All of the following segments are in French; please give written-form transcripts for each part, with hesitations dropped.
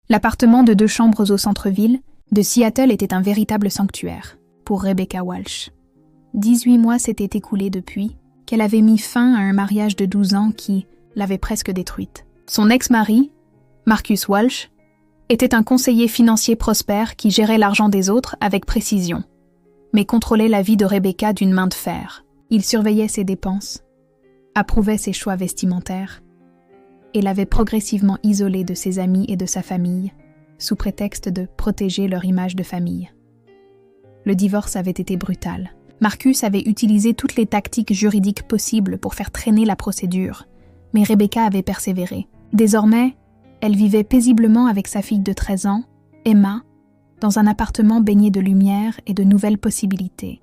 L'appartement de 2 chambres au centre-ville de Seattle était un véritable sanctuaire pour Rebecca Walsh. 18 mois s'étaient écoulés depuis qu'elle avait mis fin à un mariage de 12 ans qui l'avait presque détruite. Son ex-mari, Marcus Walsh, était un conseiller financier prospère qui gérait l'argent des autres avec précision, mais contrôlait la vie de Rebecca d'une main de fer. Il surveillait ses dépenses, approuvait ses choix vestimentaires et l'avait progressivement isolée de ses amis et de sa famille, sous prétexte de protéger leur image de famille. Le divorce avait été brutal. Marcus avait utilisé toutes les tactiques juridiques possibles pour faire traîner la procédure, mais Rebecca avait persévéré. Désormais, elle vivait paisiblement avec sa fille de 13 ans, Emma, dans un appartement baigné de lumière et de nouvelles possibilités.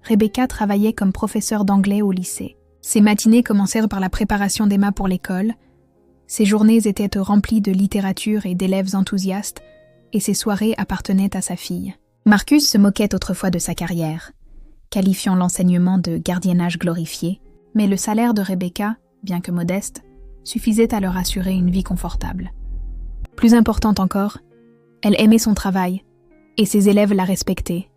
Rebecca travaillait comme professeure d'anglais au lycée. Ses matinées commencèrent par la préparation d'Emma pour l'école, ses journées étaient remplies de littérature et d'élèves enthousiastes, et ses soirées appartenaient à sa fille. Marcus se moquait autrefois de sa carrière, qualifiant l'enseignement de gardiennage glorifié, mais le salaire de Rebecca, bien que modeste, suffisait à leur assurer une vie confortable. Plus importante encore, elle aimait son travail, et ses élèves la respectaient.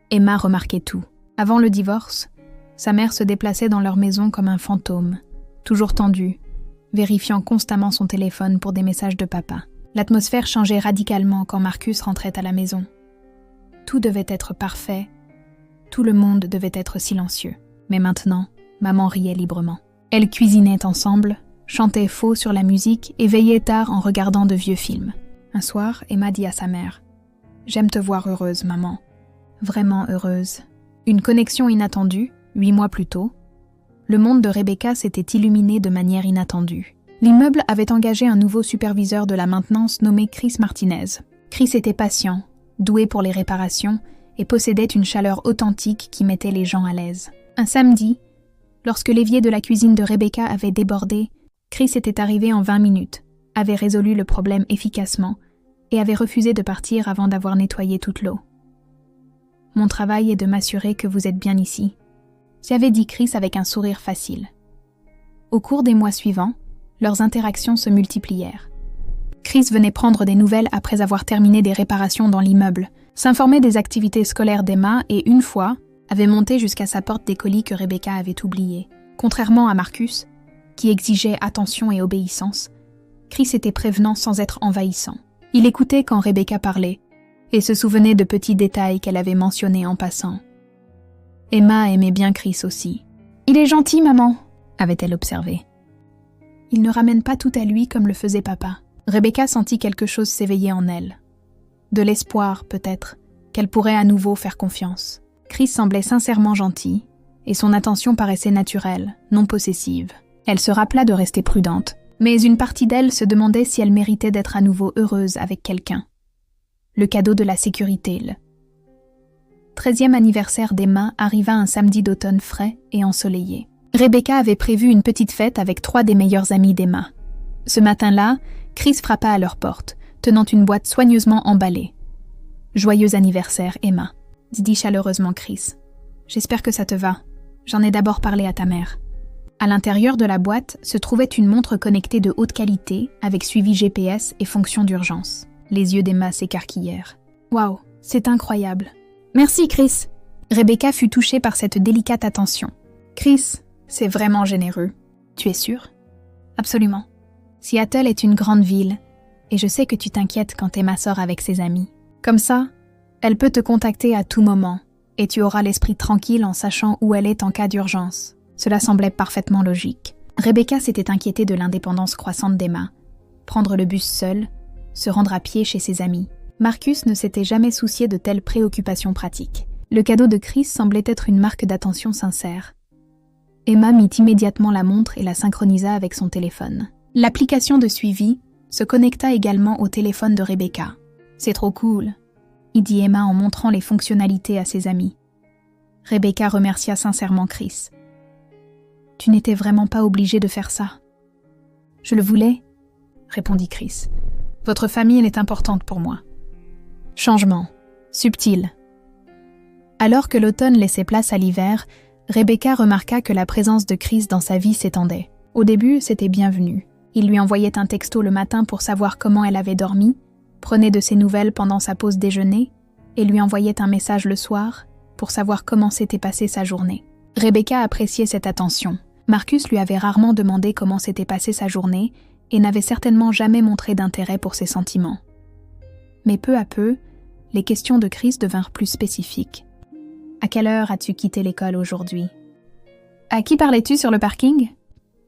Emma remarquait tout. Avant le divorce, sa mère se déplaçait dans leur maison comme un fantôme, toujours tendue, vérifiant constamment son téléphone pour des messages de papa. L'atmosphère changeait radicalement quand Marcus rentrait à la maison. Tout devait être parfait, tout le monde devait être silencieux. Mais maintenant, maman riait librement. Elles cuisinaient ensemble, chantaient faux sur la musique et veillaient tard en regardant de vieux films. Un soir, Emma dit à sa mère « J'aime te voir heureuse, maman. Vraiment heureuse. » Une connexion inattendue, 8 mois plus tôt, le monde de Rebecca s'était illuminé de manière inattendue. L'immeuble avait engagé un nouveau superviseur de la maintenance nommé Chris Martinez. Chris était patient, doué pour les réparations et possédait une chaleur authentique qui mettait les gens à l'aise. Un samedi, lorsque l'évier de la cuisine de Rebecca avait débordé, Chris était arrivé en 20 minutes, avait résolu le problème efficacement et avait refusé de partir avant d'avoir nettoyé toute l'eau. « Mon travail est de m'assurer que vous êtes bien ici », avait dit Chris avec un sourire facile. Au cours des mois suivants, leurs interactions se multiplièrent. Chris venait prendre des nouvelles après avoir terminé des réparations dans l'immeuble, s'informait des activités scolaires d'Emma et, une fois, avait monté jusqu'à sa porte des colis que Rebecca avait oubliés. Contrairement à Marcus, qui exigeait attention et obéissance, Chris était prévenant sans être envahissant. Il écoutait quand Rebecca parlait et se souvenait de petits détails qu'elle avait mentionnés en passant. Emma aimait bien Chris aussi. « Il est gentil, maman », avait-elle observé. « Il ne ramène pas tout à lui comme le faisait papa. » Rebecca sentit quelque chose s'éveiller en elle. De l'espoir, peut-être, qu'elle pourrait à nouveau faire confiance. Chris semblait sincèrement gentil, et son attention paraissait naturelle, non possessive. Elle se rappela de rester prudente, mais une partie d'elle se demandait si elle méritait d'être à nouveau heureuse avec quelqu'un. Le cadeau de la sécurité, le 13e anniversaire d'Emma arriva un samedi d'automne frais et ensoleillé. Rebecca avait prévu une petite fête avec 3 des meilleurs amis d'Emma. Ce matin-là, Chris frappa à leur porte, tenant une boîte soigneusement emballée. « Joyeux anniversaire, Emma », dit chaleureusement Chris. « J'espère que ça te va. J'en ai d'abord parlé à ta mère. » À l'intérieur de la boîte se trouvait une montre connectée de haute qualité avec suivi GPS et fonction d'urgence. Les yeux d'Emma s'écarquillèrent. « Waouh, c'est incroyable. Merci, Chris. » Rebecca fut touchée par cette délicate attention. « Chris, c'est vraiment généreux. Tu es sûr? » « Absolument. Seattle est une grande ville, et je sais que tu t'inquiètes quand Emma sort avec ses amis. Comme ça, elle peut te contacter à tout moment, et tu auras l'esprit tranquille en sachant où elle est en cas d'urgence. » Cela semblait parfaitement logique. Rebecca s'était inquiétée de l'indépendance croissante d'Emma. Prendre le bus seule, se rendre à pied chez ses amis. Marcus ne s'était jamais soucié de telles préoccupations pratiques. Le cadeau de Chris semblait être une marque d'attention sincère. Emma mit immédiatement la montre et la synchronisa avec son téléphone. L'application de suivi se connecta également au téléphone de Rebecca. « C'est trop cool », dit Emma en montrant les fonctionnalités à ses amis. Rebecca remercia sincèrement Chris. « Tu n'étais vraiment pas obligé de faire ça. »« Je le voulais », répondit Chris. « Votre famille est importante pour moi. » Changement. Subtil. Alors que l'automne laissait place à l'hiver, Rebecca remarqua que la présence de Chris dans sa vie s'étendait. Au début, c'était bienvenu. Il lui envoyait un texto le matin pour savoir comment elle avait dormi, prenait de ses nouvelles pendant sa pause déjeuner et lui envoyait un message le soir pour savoir comment s'était passée sa journée. Rebecca appréciait cette attention. Marcus lui avait rarement demandé comment s'était passée sa journée et n'avait certainement jamais montré d'intérêt pour ses sentiments. Mais peu à peu, les questions de Chris devinrent plus spécifiques. « À quelle heure as-tu quitté l'école aujourd'hui ? À qui parlais-tu sur le parking ?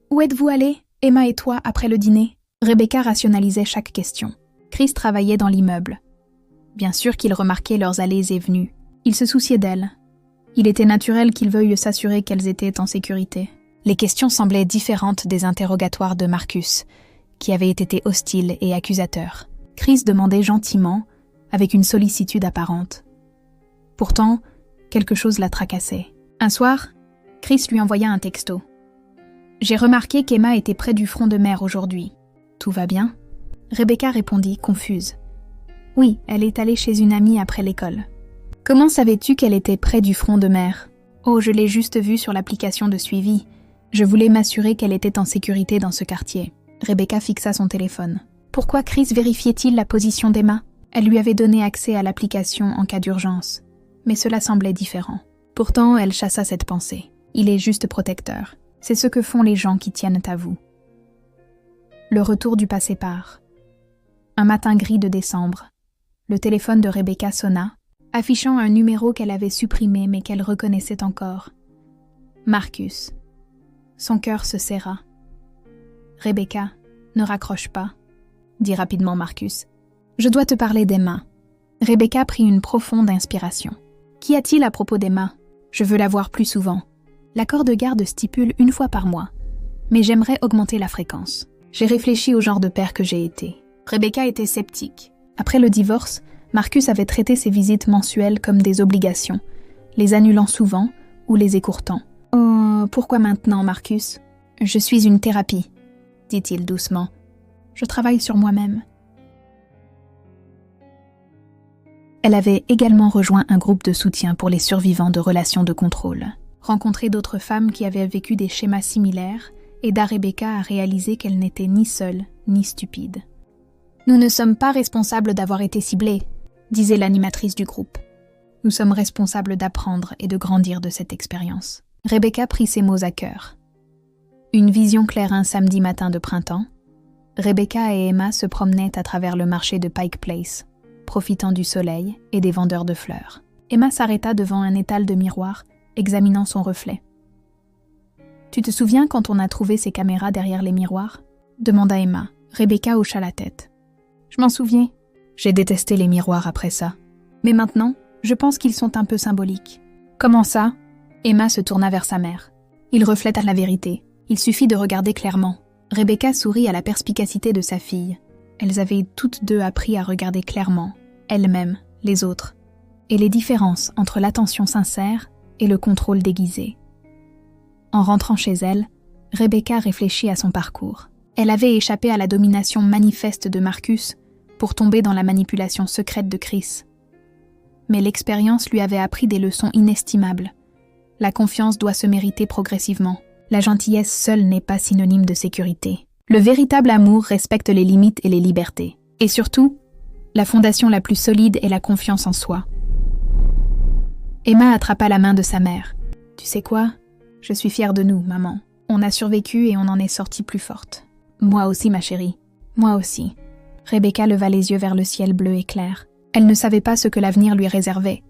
Où êtes-vous allés, Emma et toi, après le dîner ?» Rebecca rationalisait chaque question. Chris travaillait dans l'immeuble. Bien sûr qu'il remarquait leurs allées et venues. Il se souciait d'elles. Il était naturel qu'il veuille s'assurer qu'elles étaient en sécurité. Les questions semblaient différentes des interrogatoires de Marcus, qui avaient été hostiles et accusateurs. Chris demandait gentiment, avec une sollicitude apparente. Pourtant, quelque chose la tracassait. Un soir, Chris lui envoya un texto. « J'ai remarqué qu'Emma était près du front de mer aujourd'hui. Tout va bien ?» Rebecca répondit, confuse. « Oui, elle est allée chez une amie après l'école. »« Comment savais-tu qu'elle était près du front de mer ? » ?»« Oh, je l'ai juste vue sur l'application de suivi. Je voulais m'assurer qu'elle était en sécurité dans ce quartier. » Rebecca fixa son téléphone. Pourquoi Chris vérifiait-il la position d'Emma ? Elle lui avait donné accès à l'application en cas d'urgence. Mais cela semblait différent. Pourtant, elle chassa cette pensée. Il est juste protecteur. C'est ce que font les gens qui tiennent à vous. Le retour du passé part. Un matin gris de décembre, le téléphone de Rebecca sonna, affichant un numéro qu'elle avait supprimé mais qu'elle reconnaissait encore. Marcus. Son cœur se serra. « Rebecca, ne raccroche pas, » dit rapidement Marcus. « Je dois te parler d'Emma. » Rebecca prit une profonde inspiration. « Qu'y a-t-il à propos d'Emma ? Je veux la voir plus souvent. L'accord de garde stipule 1 fois par mois, mais j'aimerais augmenter la fréquence. J'ai réfléchi au genre de père que j'ai été. » Rebecca était sceptique. Après le divorce, Marcus avait traité ses visites mensuelles comme des obligations, les annulant souvent ou les écourtant. « Oh, pourquoi maintenant, Marcus ? Je suis une thérapie, » dit-il doucement. « Je travaille sur moi-même. » Elle avait également rejoint un groupe de soutien pour les survivants de relations de contrôle. Rencontré d'autres femmes qui avaient vécu des schémas similaires aida Rebecca à réaliser qu'elle n'était ni seule ni stupide. « Nous ne sommes pas responsables d'avoir été ciblés, » disait l'animatrice du groupe. « Nous sommes responsables d'apprendre et de grandir de cette expérience. » Rebecca prit ces mots à cœur. Une vision claire un samedi matin de printemps, Rebecca et Emma se promenaient à travers le marché de Pike Place, profitant du soleil et des vendeurs de fleurs. Emma s'arrêta devant un étal de miroirs, examinant son reflet. « Tu te souviens quand on a trouvé ces caméras derrière les miroirs ?» demanda Emma. Rebecca hocha la tête. « Je m'en souviens. J'ai détesté les miroirs après ça. Mais maintenant, je pense qu'ils sont un peu symboliques. » « Comment ça ?» Emma se tourna vers sa mère. « Ils reflètent la vérité. Il suffit de regarder clairement. » Rebecca sourit à la perspicacité de sa fille. Elles avaient toutes deux appris à regarder clairement, elles-mêmes, les autres, et les différences entre l'attention sincère et le contrôle déguisé. En rentrant chez elle, Rebecca réfléchit à son parcours. Elle avait échappé à la domination manifeste de Marcus pour tomber dans la manipulation secrète de Chris. Mais l'expérience lui avait appris des leçons inestimables. La confiance doit se mériter progressivement. La gentillesse seule n'est pas synonyme de sécurité. Le véritable amour respecte les limites et les libertés. Et surtout, la fondation la plus solide est la confiance en soi. Emma attrapa la main de sa mère. « Tu sais quoi ? Je suis fière de nous, maman. On a survécu et on en est sortie plus forte. »« Moi aussi, ma chérie. Moi aussi. » Rebecca leva les yeux vers le ciel bleu et clair. Elle ne savait pas ce que l'avenir lui réservait.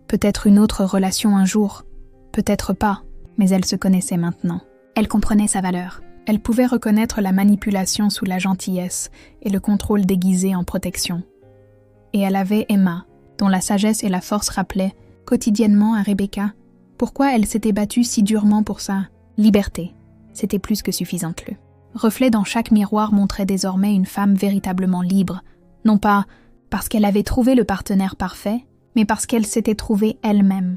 Peut-être une autre relation un jour. Peut-être pas, mais elle se connaissait maintenant. Elle comprenait sa valeur. Elle pouvait reconnaître la manipulation sous la gentillesse et le contrôle déguisé en protection. Et elle avait Emma, dont la sagesse et la force rappelaient, quotidiennement à Rebecca, pourquoi elle s'était battue si durement pour sa liberté. C'était plus que suffisante. Le reflet dans chaque miroir montrait désormais une femme véritablement libre, non pas parce qu'elle avait trouvé le partenaire parfait, mais parce qu'elle s'était trouvée elle-même.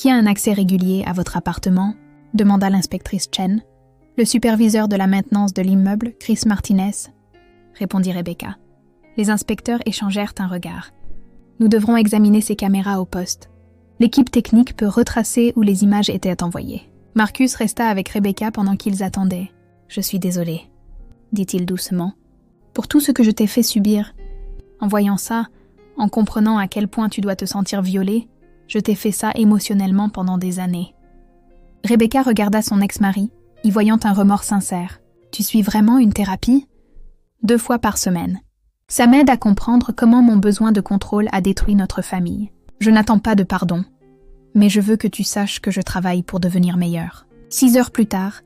Qui a un accès régulier à votre appartement? Demanda l'inspectrice Chen. Le superviseur de la maintenance de l'immeuble, Chris Martinez, répondit Rebecca. Les inspecteurs échangèrent un regard. Nous devrons examiner ces caméras au poste. L'équipe technique peut retracer où les images étaient envoyées. Marcus resta avec Rebecca pendant qu'ils attendaient. Je suis désolé, dit-il doucement, pour tout ce que je t'ai fait subir. En voyant ça, en comprenant à quel point tu dois te sentir violée, je t'ai fait ça émotionnellement pendant des années. Rebecca regarda son ex-mari, y voyant un remords sincère. Tu suis vraiment une thérapie? 2 fois par semaine. Ça m'aide à comprendre comment mon besoin de contrôle a détruit notre famille. Je n'attends pas de pardon, mais je veux que tu saches que je travaille pour devenir meilleure. 6 heures plus tard,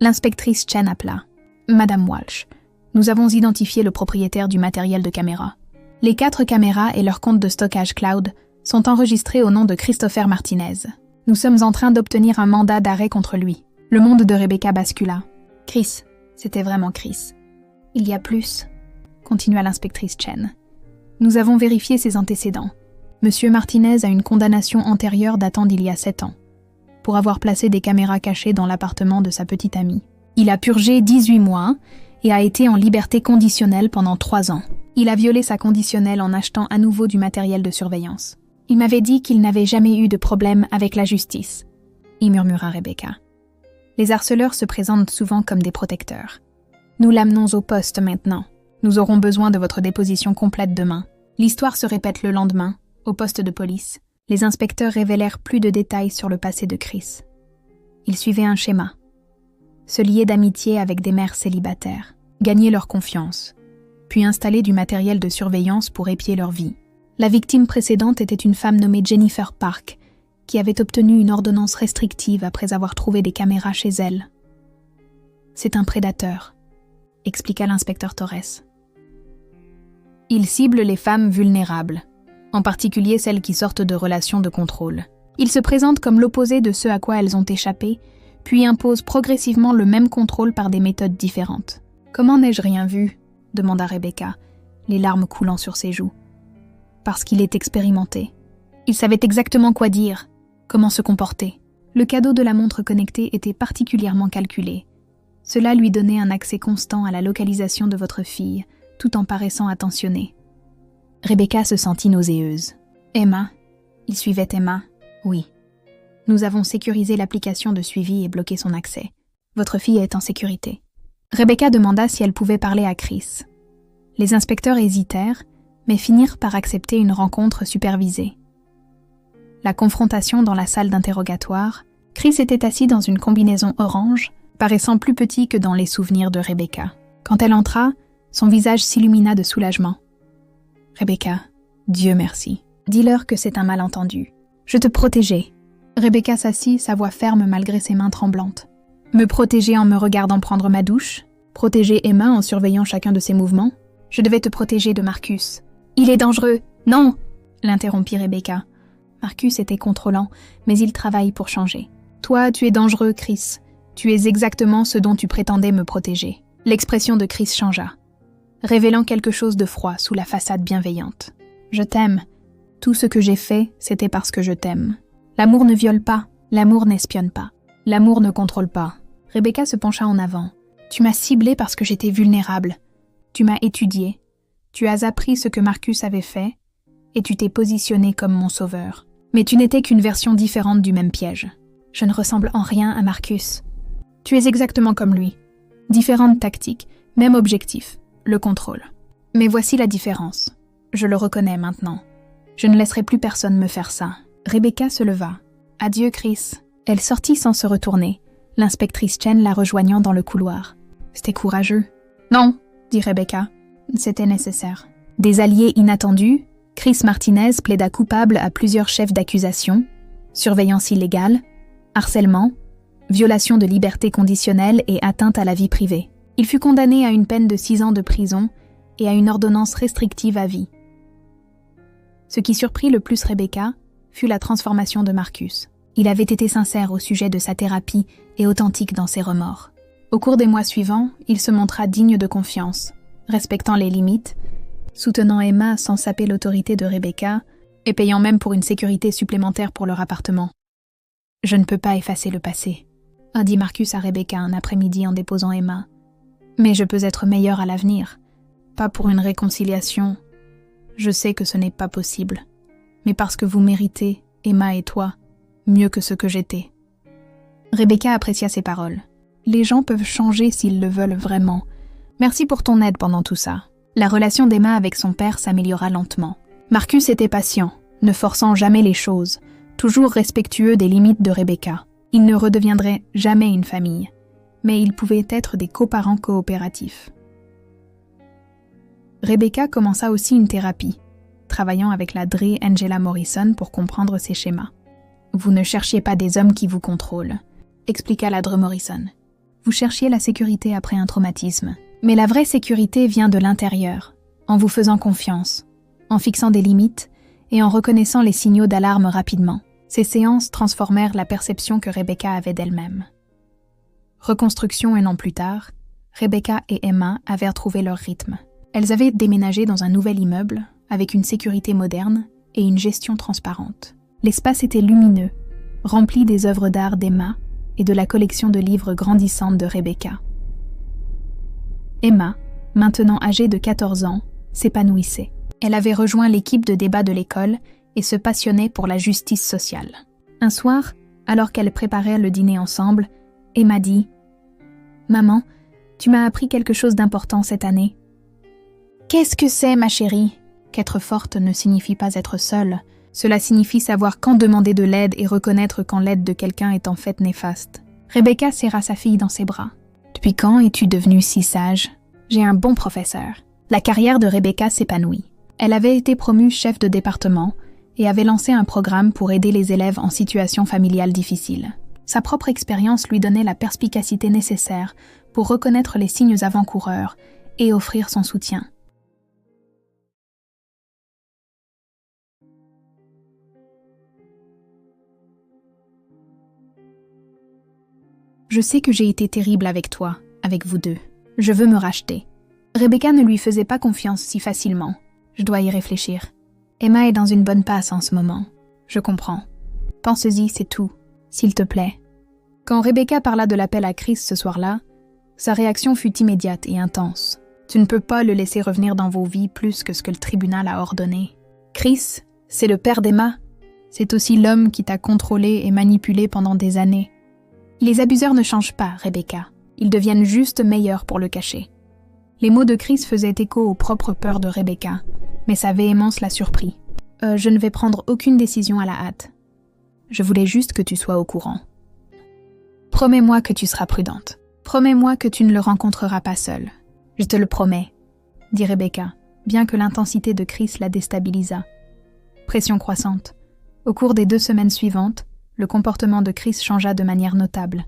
l'inspectrice Chen appela. Madame Walsh, nous avons identifié le propriétaire du matériel de caméra. Les 4 caméras et leur compte de stockage cloud sont enregistrés au nom de Christopher Martinez. Nous sommes en train d'obtenir un mandat d'arrêt contre lui. Le monde de Rebecca bascula. Chris, c'était vraiment Chris. Il y a plus, continua l'inspectrice Chen. Nous avons vérifié ses antécédents. Monsieur Martinez a une condamnation antérieure datant d'il y a 7 ans, pour avoir placé des caméras cachées dans l'appartement de sa petite amie. Il a purgé 18 mois et a été en liberté conditionnelle pendant 3 ans. Il a violé sa conditionnelle en achetant à nouveau du matériel de surveillance. Il m'avait dit qu'il n'avait jamais eu de problème avec la justice, y murmura Rebecca. Les harceleurs se présentent souvent comme des protecteurs. Nous l'amenons au poste maintenant. Nous aurons besoin de votre déposition complète demain. L'histoire se répète le lendemain, au poste de police. Les inspecteurs révélèrent plus de détails sur le passé de Chris. Ils suivaient un schéma. Se lier d'amitié avec des mères célibataires, gagner leur confiance, puis installer du matériel de surveillance pour épier leur vie. La victime précédente était une femme nommée Jennifer Park, qui avait obtenu une ordonnance restrictive après avoir trouvé des caméras chez elle. C'est un prédateur, expliqua l'inspecteur Torres. Il cible les femmes vulnérables, en particulier celles qui sortent de relations de contrôle. Il se présente comme l'opposé de ce à quoi elles ont échappé, puis impose progressivement le même contrôle par des méthodes différentes. « Comment n'ai-je rien vu ?» demanda Rebecca, les larmes coulant sur ses joues. « Parce qu'il est expérimenté. Il savait exactement quoi dire, comment se comporter. Le cadeau de la montre connectée était particulièrement calculé. Cela lui donnait un accès constant à la localisation de votre fille, tout en paraissant attentionnée. » Rebecca se sentit nauséeuse. « Emma ?» Il suivait Emma. « Oui. Nous avons sécurisé l'application de suivi et bloqué son accès. Votre fille est en sécurité. » Rebecca demanda si elle pouvait parler à Chris. Les inspecteurs hésitèrent, mais finirent par accepter une rencontre supervisée. La confrontation dans la salle d'interrogatoire, Chris était assis dans une combinaison orange, paraissant plus petit que dans les souvenirs de Rebecca. Quand elle entra, son visage s'illumina de soulagement. « Rebecca, Dieu merci. Dis-leur que c'est un malentendu. Je te protégeais. » Rebecca s'assit, sa voix ferme malgré ses mains tremblantes. « Me protéger en me regardant prendre ma douche? Protéger Emma en surveillant chacun de ses mouvements? Je devais te protéger de Marcus. »« Il est dangereux. Non !» l'interrompit Rebecca. Marcus était contrôlant, mais il travaille pour changer. « Toi, tu es dangereux, Chris. Tu es exactement ce dont tu prétendais me protéger. » L'expression de Chris changea, révélant quelque chose de froid sous la façade bienveillante. « Je t'aime. Tout ce que j'ai fait, c'était parce que je t'aime. L'amour ne viole pas, l'amour n'espionne pas. L'amour ne contrôle pas. » Rebecca se pencha en avant. « Tu m'as ciblée parce que j'étais vulnérable. Tu m'as étudiée. Tu as appris ce que Marcus avait fait, et tu t'es positionné comme mon sauveur. Mais tu n'étais qu'une version différente du même piège. Je ne ressemble en rien à Marcus. Tu es exactement comme lui. Différentes tactiques, même objectif, le contrôle. Mais voici la différence. Je le reconnais maintenant. Je ne laisserai plus personne me faire ça. » Rebecca se leva. « Adieu, Chris. » Elle sortit sans se retourner, l'inspectrice Chen la rejoignant dans le couloir. « C'était courageux. »« Non, » dit Rebecca. « C'était nécessaire. » Des alliés inattendus, Chris Martinez plaida coupable à plusieurs chefs d'accusation, surveillance illégale, harcèlement, violation de liberté conditionnelle et atteinte à la vie privée. Il fut condamné à une peine de 6 ans de prison et à une ordonnance restrictive à vie. Ce qui surprit le plus Rebecca fut la transformation de Marcus. Il avait été sincère au sujet de sa thérapie et authentique dans ses remords. Au cours des mois suivants, il se montra digne de confiance, respectant les limites, soutenant Emma sans saper l'autorité de Rebecca et payant même pour une sécurité supplémentaire pour leur appartement. Je ne peux pas effacer le passé, a dit Marcus à Rebecca un après-midi en déposant Emma. Mais je peux être meilleur à l'avenir. Pas pour une réconciliation. Je sais que ce n'est pas possible. Mais parce que vous méritez, Emma et toi, mieux que ce que j'étais. Rebecca apprécia ces paroles. Les gens peuvent changer s'ils le veulent vraiment. Merci pour ton aide pendant tout ça. La relation d'Emma avec son père s'améliora lentement. Marcus était patient, ne forçant jamais les choses, toujours respectueux des limites de Rebecca. Ils ne redeviendraient jamais une famille, mais ils pouvaient être des coparents coopératifs. Rebecca commença aussi une thérapie, travaillant avec la Dre Angela Morrison pour comprendre ses schémas. « Vous ne cherchiez pas des hommes qui vous contrôlent », expliqua la Dre Morrison. « Vous cherchiez la sécurité après un traumatisme. Mais la vraie sécurité vient de l'intérieur, en vous faisant confiance, en fixant des limites et en reconnaissant les signaux d'alarme rapidement. » Ces séances transformèrent la perception que Rebecca avait d'elle-même. Reconstruction un an plus tard, Rebecca et Emma avaient retrouvé leur rythme. Elles avaient déménagé dans un nouvel immeuble, avec une sécurité moderne et une gestion transparente. L'espace était lumineux, rempli des œuvres d'art d'Emma et de la collection de livres grandissante de Rebecca. Emma, maintenant âgée de 14 ans, s'épanouissait. Elle avait rejoint l'équipe de débat de l'école et se passionnait pour la justice sociale. Un soir, alors qu'elles préparaient le dîner ensemble, Emma dit « Maman, tu m'as appris quelque chose d'important cette année. » « Qu'est-ce que c'est, ma chérie ?» Qu'être forte ne signifie pas être seule. Cela signifie savoir quand demander de l'aide et reconnaître quand l'aide de quelqu'un est en fait néfaste. Rebecca serra sa fille dans ses bras. « Depuis quand es-tu devenue si sage ? J'ai un bon professeur. » La carrière de Rebecca s'épanouit. Elle avait été promue chef de département et avait lancé un programme pour aider les élèves en situation familiale difficile. Sa propre expérience lui donnait la perspicacité nécessaire pour reconnaître les signes avant-coureurs et offrir son soutien. Je sais que j'ai été terrible avec toi, avec vous deux. Je veux me racheter. Rebecca ne lui faisait pas confiance si facilement. Je dois y réfléchir. Emma est dans une bonne passe en ce moment. Je comprends. Pense-y, c'est tout. S'il te plaît. Quand Rebecca parla de l'appel à Chris ce soir-là, sa réaction fut immédiate et intense. Tu ne peux pas le laisser revenir dans vos vies plus que ce que le tribunal a ordonné. Chris, c'est le père d'Emma. C'est aussi l'homme qui t'a contrôlé et manipulé pendant des années. Les abuseurs ne changent pas, Rebecca. Ils deviennent juste meilleurs pour le cacher. Les mots de Chris faisaient écho aux propres peurs de Rebecca, mais sa véhémence l'a surpris. Je ne vais prendre aucune décision à la hâte. Je voulais juste que tu sois au courant. Promets-moi que tu seras prudente. Promets-moi que tu ne le rencontreras pas seule. Je te le promets, dit Rebecca, bien que l'intensité de Chris la déstabilisa. Pression croissante. Au cours des 2 semaines suivantes, le comportement de Chris changea de manière notable.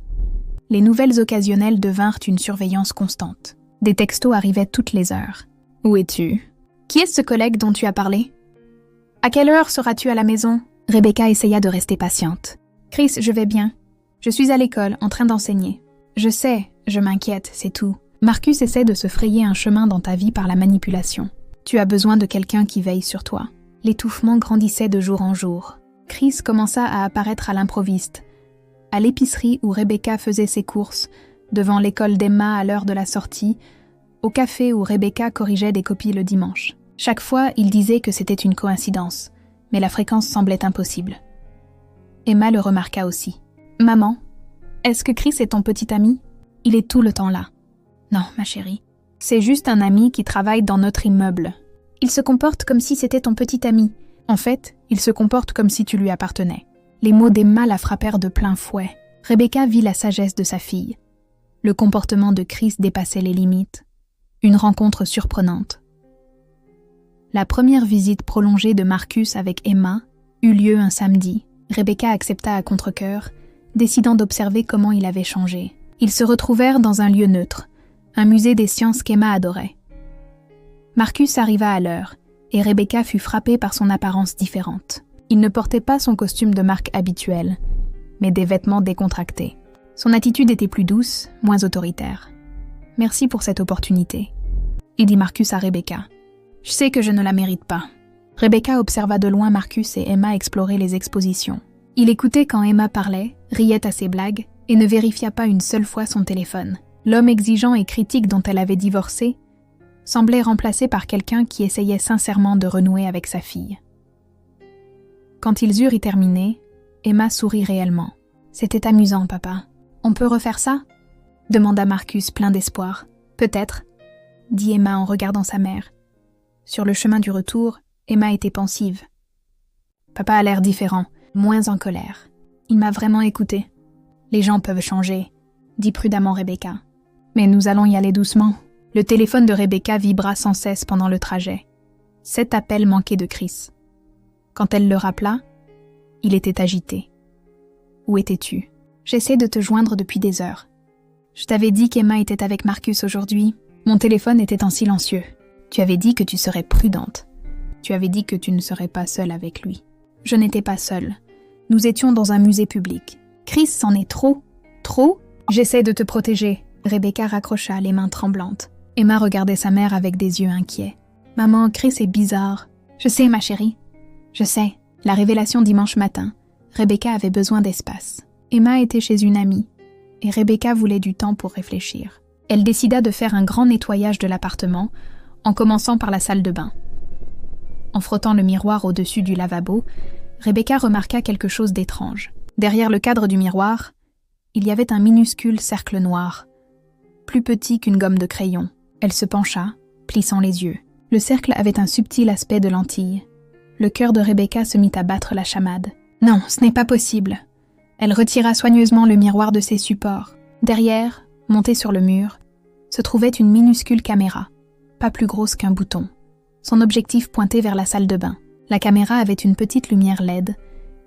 Les nouvelles occasionnelles devinrent une surveillance constante. Des textos arrivaient toutes les heures. « Où es-tu ? Qui est ce collègue dont tu as parlé ? À quelle heure seras-tu à la maison ?» Rebecca essaya de rester patiente. « Chris, je vais bien. Je suis à l'école, en train d'enseigner. Je sais, je m'inquiète, c'est tout. Marcus essaie de se frayer un chemin dans ta vie par la manipulation. Tu as besoin de quelqu'un qui veille sur toi. » L'étouffement grandissait de jour en jour. Chris commença à apparaître à l'improviste, à l'épicerie où Rebecca faisait ses courses, devant l'école d'Emma à l'heure de la sortie, au café où Rebecca corrigeait des copies le dimanche. Chaque fois, il disait que c'était une coïncidence, mais la fréquence semblait impossible. Emma le remarqua aussi. « Maman, est-ce que Chris est ton petit ami ? Il est tout le temps là. »« Non, ma chérie, c'est juste un ami qui travaille dans notre immeuble. Il se comporte comme si c'était ton petit ami. En fait, il se comporte comme si tu lui appartenais. » Les mots d'Emma la frappèrent de plein fouet. Rebecca vit la sagesse de sa fille. Le comportement de Chris dépassait les limites. Une rencontre surprenante. La première visite prolongée de Marcus avec Emma eut lieu un samedi. Rebecca accepta à contre-cœur, décidant d'observer comment il avait changé. Ils se retrouvèrent dans un lieu neutre, un musée des sciences qu'Emma adorait. Marcus arriva à l'heure, et Rebecca fut frappée par son apparence différente. Il ne portait pas son costume de marque habituel, mais des vêtements décontractés. Son attitude était plus douce, moins autoritaire. « Merci pour cette opportunité », il dit Marcus à Rebecca. « Je sais que je ne la mérite pas. » Rebecca observa de loin Marcus et Emma explorer les expositions. Il écoutait quand Emma parlait, riait à ses blagues et ne vérifia pas une seule fois son téléphone. L'homme exigeant et critique dont elle avait divorcé semblait remplacé par quelqu'un qui essayait sincèrement de renouer avec sa fille. Quand ils eurent y terminé, Emma sourit réellement. « C'était amusant, papa. On peut refaire ça ?» demanda Marcus plein d'espoir. « Peut-être, » dit Emma en regardant sa mère. Sur le chemin du retour, Emma était pensive. Papa a l'air différent, moins en colère. Il m'a vraiment écoutée. Les gens peuvent changer, dit prudemment Rebecca. Mais nous allons y aller doucement. Le téléphone de Rebecca vibra sans cesse pendant le trajet. 7 appels manqués de Chris. Quand elle le rappela, il était agité. « Où étais-tu ? J'essaie de te joindre depuis des heures. Je t'avais dit qu'Emma était avec Marcus aujourd'hui. Mon téléphone était en silencieux. Tu avais dit que tu serais prudente. Tu avais dit que tu ne serais pas seule avec lui. Je n'étais pas seule. Nous étions dans un musée public. Chris, c'en est trop. Trop ? J'essaie de te protéger. » Rebecca raccrocha les mains tremblantes. Emma regardait sa mère avec des yeux inquiets. « Maman, Chris est bizarre. »« Je sais, ma chérie. Je sais. » La révélation dimanche matin. Rebecca avait besoin d'espace. Emma était chez une amie, et Rebecca voulait du temps pour réfléchir. Elle décida de faire un grand nettoyage de l'appartement, en commençant par la salle de bain. En frottant le miroir au-dessus du lavabo, Rebecca remarqua quelque chose d'étrange. Derrière le cadre du miroir, il y avait un minuscule cercle noir, plus petit qu'une gomme de crayon. Elle se pencha, plissant les yeux. Le cercle avait un subtil aspect de lentille. Le cœur de Rebecca se mit à battre la chamade. Non, ce n'est pas possible. Elle retira soigneusement le miroir de ses supports. Derrière, montée sur le mur, se trouvait une minuscule caméra, pas plus grosse qu'un bouton. Son objectif pointait vers la salle de bain. La caméra avait une petite lumière LED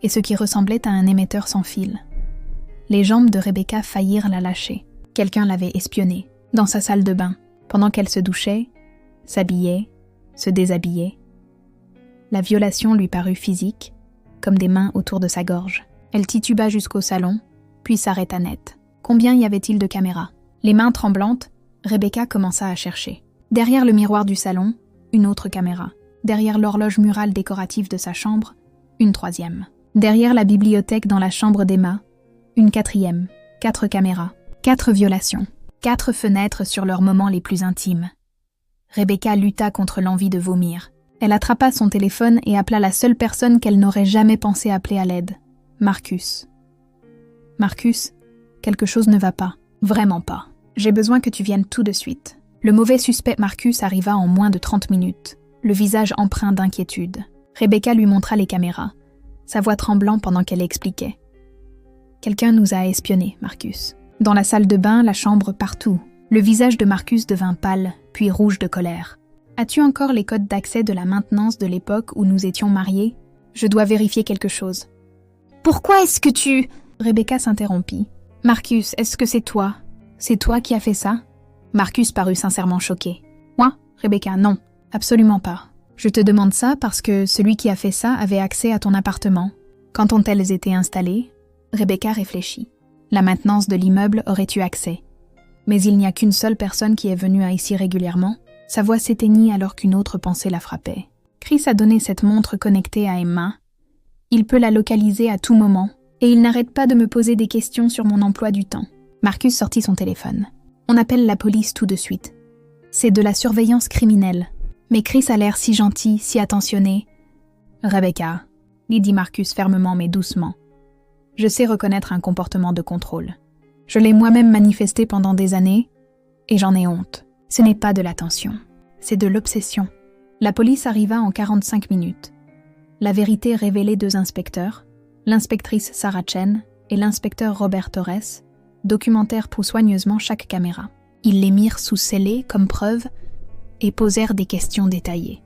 et ce qui ressemblait à un émetteur sans fil. Les jambes de Rebecca faillirent la lâcher. Quelqu'un l'avait espionnée, dans sa salle de bain, pendant qu'elle se douchait, s'habillait, se déshabillait. La violation lui parut physique, comme des mains autour de sa gorge. Elle tituba jusqu'au salon, puis s'arrêta net. Combien y avait-il de caméras ? Les mains tremblantes, Rebecca commença à chercher. Derrière le miroir du salon, une autre caméra. Derrière l'horloge murale décorative de sa chambre, une 3e. Derrière la bibliothèque dans la chambre d'Emma, une 4e. 4 caméras. 4 violations. 4 fenêtres sur leurs moments les plus intimes. Rebecca lutta contre l'envie de vomir. Elle attrapa son téléphone et appela la seule personne qu'elle n'aurait jamais pensé appeler à l'aide. Marcus. Marcus, quelque chose ne va pas. Vraiment pas. J'ai besoin que tu viennes tout de suite. Le mauvais suspect Marcus arriva en moins de 30 minutes, le visage empreint d'inquiétude. Rebecca lui montra les caméras, sa voix tremblant pendant qu'elle expliquait. Quelqu'un nous a espionnés, Marcus. Dans la salle de bain, la chambre, partout. Le visage de Marcus devint pâle, puis rouge de colère. As-tu encore les codes d'accès de la maintenance de l'époque où nous étions mariés ? Je dois vérifier quelque chose. Pourquoi est-ce que tu... Rebecca s'interrompit. Marcus, est-ce que c'est toi ? C'est toi qui as fait ça ? Marcus parut sincèrement choqué. Moi ? Rebecca, non, absolument pas. Je te demande ça parce que celui qui a fait ça avait accès à ton appartement. Quand ont-elles été installées ? Rebecca réfléchit. La maintenance de l'immeuble aurait eu accès. Mais il n'y a qu'une seule personne qui est venue à ici régulièrement. Sa voix s'éteignit alors qu'une autre pensée la frappait. Chris a donné cette montre connectée à Emma. Il peut la localiser à tout moment, et il n'arrête pas de me poser des questions sur mon emploi du temps. Marcus sortit son téléphone. On appelle la police tout de suite. C'est de la surveillance criminelle. Mais Chris a l'air si gentil, si attentionné. Rebecca, lui dit Marcus fermement mais doucement. Je sais reconnaître un comportement de contrôle. Je l'ai moi-même manifesté pendant des années, et j'en ai honte. Ce n'est pas de l'attention, c'est de l'obsession. La police arriva en 45 minutes. La vérité révélait 2 inspecteurs, l'inspectrice Sarah Chen et l'inspecteur Robert Torres, documentèrent soigneusement chaque caméra. Ils les mirent sous scellé comme preuve et posèrent des questions détaillées.